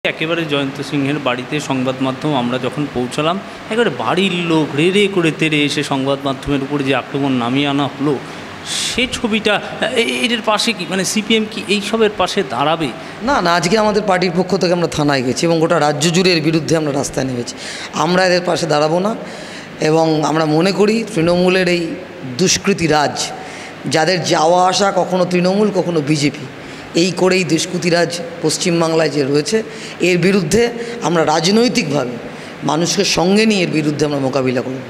একেবারে জয়ন্ত সিংহের বাড়িতে সংবাদ মাধ্যম আমরা যখন পৌঁছালাম, একেবারে বাড়ির লোক রে রে করে তেড়ে এসে সংবাদ মাধ্যমের উপরে যে আক্রমণ নামিয়ে আনা হলো, সে ছবিটা এর পাশে কি মানে সিপিএম কি এইসবের পাশে দাঁড়াবে? না না, আজকে আমাদের পার্টির পক্ষ থেকে আমরা থানায় গেছি এবং গোটা রাজ্য জুড়ে এর বিরুদ্ধে আমরা রাস্তায় নেমেছি। আমরা এদের পাশে দাঁড়াবো না এবং আমরা মনে করি তৃণমূলের এই দুষ্কৃতী রাজ, যাদের যাওয়া আসা কখনো তৃণমূল কখনো বিজেপি, এই করেই দুষ্কৃতিরাজ পশ্চিমবাংলায় যে রয়েছে, এর বিরুদ্ধে আমরা রাজনৈতিকভাবে মানুষকে সঙ্গে নিয়ে এর বিরুদ্ধে আমরা মোকাবিলা করব।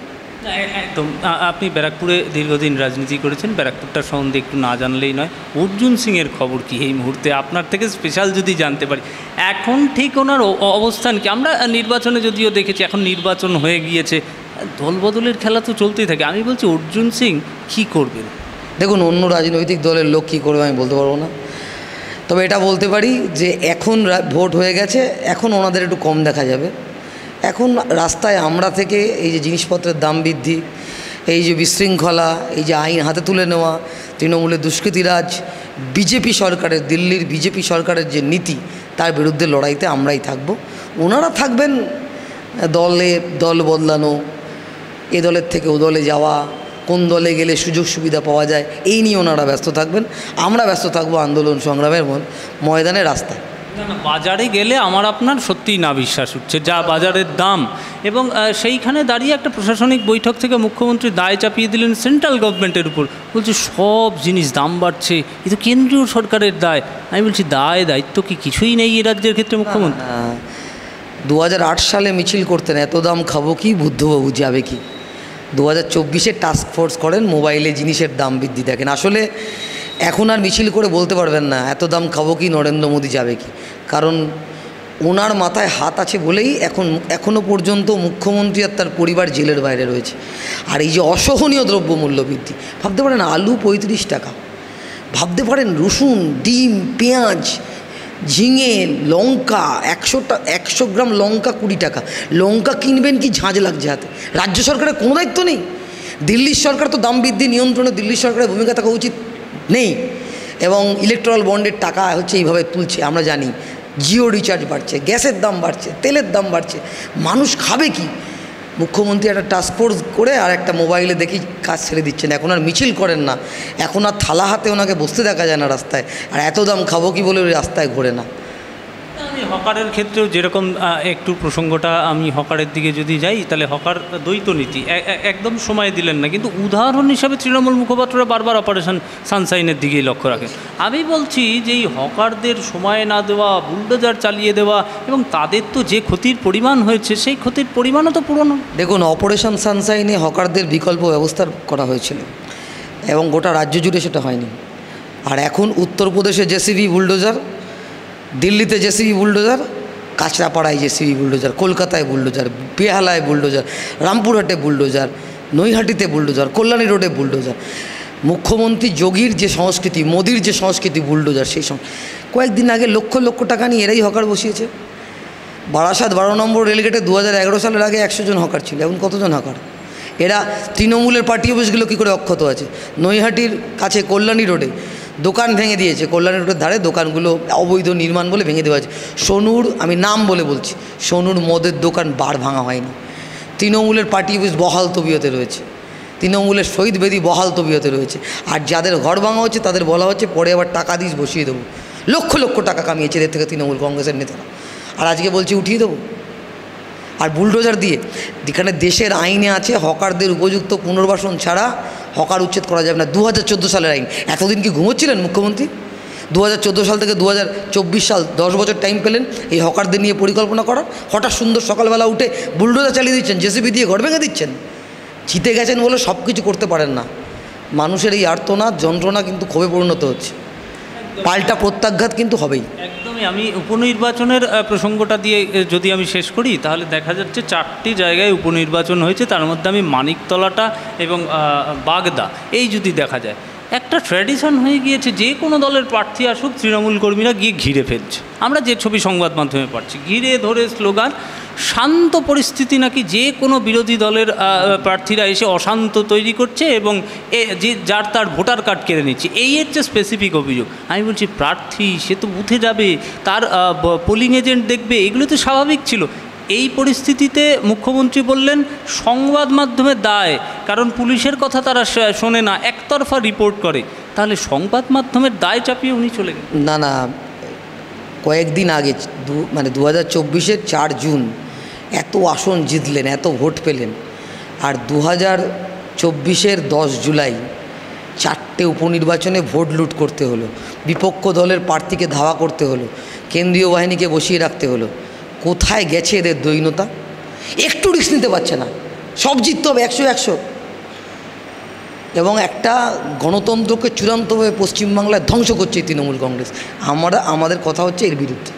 একদম। আপনি ব্যারাকপুরে দীর্ঘদিন রাজনীতি করেছেন, ব্যারাকপুরটা সম্বন্ধে একটু না জানলেই নয়। অর্জুন সিংয়ের খবর কি এই মুহূর্তে আপনার থেকে স্পেশাল যদি জানতে পারি? এখন ঠিক ওনার অবস্থান কি? আমরা নির্বাচনে যদিও দেখেছি, এখন নির্বাচন হয়ে গিয়েছে, দলবদলের খেলা তো চলতেই থাকে। আমি বলছি অর্জুন সিং কী করবেন? দেখুন, অন্য রাজনৈতিক দলের লোক কী করবে আমি বলতে পারবো না, তবে এটা বলতে পারি যে এখন ভোট হয়ে গেছে, এখন ওনাদের একটু কম দেখা যাবে। এখন রাস্তায় আমরা থেকে এই যে জিনিসপত্রের দাম বৃদ্ধি, এই যে বিশৃঙ্খলা, এই যে আইন হাতে তুলে নেওয়া, তৃণমূলের দুষ্কৃতিরাজ, বিজেপি সরকারের, দিল্লির বিজেপি সরকারের যে নীতি, তার বিরুদ্ধে লড়াইতে আমরাই থাকব। ওনারা থাকবেন দল বদলানো, এ দলের থেকে ও দলে যাওয়া, কোন দলে গেলে সুযোগ সুবিধা পাওয়া যায়, এই নিয়ে ওনারা ব্যস্ত থাকবেন। আমরা ব্যস্ত থাকবো আন্দোলন সংগ্রামের ময়দানে, রাস্তায়। বাজারে গেলে আমার আপনার সত্যিই না বিশ্বাস উঠছে, যা বাজারের দাম। এবং সেইখানে দাঁড়িয়ে একটা প্রশাসনিক বৈঠক থেকে মুখ্যমন্ত্রী দায় চাপিয়ে দিলেন সেন্ট্রাল গভর্নমেন্টের উপর, বলছে সব জিনিস দাম বাড়ছে, এ তো কেন্দ্রীয় সরকারের দায়। আমি বলছি দায়িত্ব কি কিছুই নেই এই রাজ্যের ক্ষেত্রে? মুখ্যমন্ত্রী 2008 সালে মিছিল করতেন, এত দাম খাবো কি, বুদ্ধবাবু যাবে কি। 2024-এ টাস্ক ফোর্স করেন, মোবাইলে জিনিসের দাম বৃদ্ধি দেখেন। আসলে এখন আর মিছিল করে বলতে পারবেন না এত দাম খাবো কি, নরেন্দ্র মোদী যাবে কি, কারণ ওনার মাথায় হাত আছে বলেই এখনও পর্যন্ত মুখ্যমন্ত্রী আর তার পরিবার জেলের বাইরে রয়েছে। আর এই যে অসহনীয় দ্রব্যমূল্য বৃদ্ধি, ভাবতে পারেন আলু 35 টাকা, ভাবতে পারেন রসুন, ডিম, পেঁয়াজ, ঝিঙে, লঙ্কা 100 গ্রাম লঙ্কা 20 টাকা। লঙ্কা কিনবেন কি ঝাঁঝ লাগছে হাতে। রাজ্য সরকারের কোনো দায়িত্ব নেই। দিল্লির সরকার তো দাম বৃদ্ধি নিয়ন্ত্রণে দিল্লির সরকারের ভূমিকা থাকা উচিত নেই। এবং ইলেকট্রাল বন্ডের টাকা এইভাবে তুলছে, আমরা জানি। জিও রিচার্জ বাড়ছে, গ্যাসের দাম বাড়ছে, তেলের দাম বাড়ছে, মানুষ খাবে কি? মুখ্যমন্ত্রী একটা টাস্ক ফোর্স করে আর একটা মোবাইলে দেখি কাজ ছেড়ে দিচ্ছেন। এখন আর মিছিল করেন না, এখন আর থালা হাতে ওনাকে বসতে দেখা যায় না রাস্তায়, আর এত দাম খাবো কি বলে ওই রাস্তায় ঘোরে না। আমি হকারের ক্ষেত্রেও যেরকম একটু প্রসঙ্গটা, আমি হকারের দিকে যদি যাই, তাহলে হকার দ্বৈত নীতি একদম সময় দিলেন না, কিন্তু উদাহরণ হিসাবে তৃণমূল মুখপাত্ররা বারবার অপারেশন সানশাইনের দিকেই লক্ষ্য রাখেন। আমি বলছি যে এই হকারদের সময় না দেওয়া, বুলডোজার চালিয়ে দেওয়া, এবং তাদের তো যে ক্ষতির পরিমাণ হয়েছে সেই ক্ষতির পরিমাণও তো পুরনো। দেখুন, অপারেশন সানশাইনে হকারদের বিকল্প ব্যবস্থা করা হয়েছিল এবং গোটা রাজ্য জুড়ে সেটা হয়নি। আর এখন উত্তরপ্রদেশে জেসিবি বুলডোজার, দিল্লিতে জেসিবি বুলডোজার, কাঁচরাপাড়ায় জেসিবি বুলডোজার, কলকাতায় বুলডোজার, বেহালায় বুলডোজার, রামপুরহাটে বুলডোজার, নৈহাটিতে বুলডোজার, কল্যাণী রোডে বুলডোজার। মুখ্যমন্ত্রী যোগীর যে সংস্কৃতি, মোদির যে সংস্কৃতি বুলডোজার, সেই কয়েকদিন আগে লক্ষ লক্ষ টাকা নিয়ে এরাই হকার বসিয়েছে। বারাসাত 12 নম্বর রেলগেটে 2011 সালের আগে 100 জন হকার ছিল, এখন কতজন হকার? এরা তৃণমূলের পার্টি অফিসগুলো কী করে অক্ষত আছে? নৈহাটির কাছে কল্যাণী রোডে দোকান ভেঙে দিয়েছে, কল্যাণী রোডের ধারে দোকানগুলো অবৈধ নির্মাণ বলে ভেঙে দেওয়া হয়েছে। সোনুর, আমি নাম বলে বলছি, সোনুর মদের দোকান বার ভাঙা হয়নি। তৃণমূলের পার্টি অফিস বহাল তবিয়তে রয়েছে, তৃণমূলের শহীদ বেদি বহাল তবিয়তে রয়েছে। আর যাদের ঘর ভাঙা হচ্ছে তাদের বলা হচ্ছে পরে আবার টাকা দিস বসিয়ে দেবো। লক্ষ লক্ষ টাকা কামিয়েছে এদের থেকে তৃণমূল কংগ্রেসের নেতারা, আর আজকে বলছি উঠিয়ে দেবো। আর বুলডোজার দিয়ে, যেখানে দেশের আইনে আছে হকারদের উপযুক্ত পুনর্বাসন ছাড়া হকার উচ্ছেদ করা যাবে না। 2014 সালের আইন। এতদিন কি ঘুমোচ্ছিলেন মুখ্যমন্ত্রী? 2014 সাল থেকে 2024 সাল 10 বছর টাইম পেলেন এই হকারদের নিয়ে পরিকল্পনা করার। হঠাৎ সুন্দর সকালবেলা উঠে বুলডোজার চালিয়ে দিচ্ছেন, জেসিবি দিয়ে ঘর ভেঙে দিচ্ছেন। জিতে গেছেন বলে সব কিছু করতে পারেন না। মানুষের এই আর্তনাদ, যন্ত্রণা কিন্তু ক্ষোভে পরিণত হচ্ছে। পাল্টা প্রত্যাঘাত কিন্তু হবেই। একদমই। আমি উপনির্বাচনের প্রসঙ্গটা দিয়ে যদি আমি শেষ করি, তাহলে দেখা যাচ্ছে 4টি জায়গায় উপনির্বাচন হয়েছে, তার মধ্যে আমি মানিকতলাটা এবং বাগদা, এই যদি দেখা যায়, একটা ট্র্যাডিশন হয়ে গিয়েছে, যে কোনো দলের প্রার্থী আসুক তৃণমূল কর্মীরা গিয়ে ঘিরে ফেলছে। আমরা যে ছবি সংবাদ মাধ্যমে পাচ্ছি, ঘিরে ধরে স্লোগান, শান্ত পরিস্থিতি নাকি যে কোনো বিরোধী দলের প্রার্থীরা এসে অশান্ত তৈরি করছে এবং যে যার তার ভোটার কার্ড কেড়ে নিচ্ছে, এই হচ্ছে স্পেসিফিক অভিযোগ। আমি বলছি প্রার্থী সে তো বুথে যাবে, তার পোলিং এজেন্ট দেখবে, এগুলো তো স্বাভাবিক ছিল। এই পরিস্থিতিতে মুখ্যমন্ত্রী বললেন সংবাদ মাধ্যমের দায়, কারণ পুলিশের কথা তারা শোনে না, একতরফা রিপোর্ট করে। তাহলে সংবাদ মাধ্যমের দায় চাপিয়ে উনি চলে গেলেন। না, কয়েকদিন আগে 2024-এর 4 জুন এত আসন জিতলেন, এত ভোট পেলেন, আর 2024-এর 10 জুলাই 4টে উপনির্বাচনে ভোট লুট করতে হলো, বিপক্ষ দলের প্রার্থীকে ধাওয়া করতে হলো, কেন্দ্রীয় বাহিনীকে বসিয়ে রাখতে হলো। কোথায় গেছে এদের দৈন্যতা? একটু রিস্ক নিতে পারছে না, সব জিততে হবে 100-100, এবং একটা গণতন্ত্রকে চূড়ান্তভাবে পশ্চিমবাংলায় ধ্বংস করছে তৃণমূল কংগ্রেস। আমাদের কথা হচ্ছে এর বিরুদ্ধে।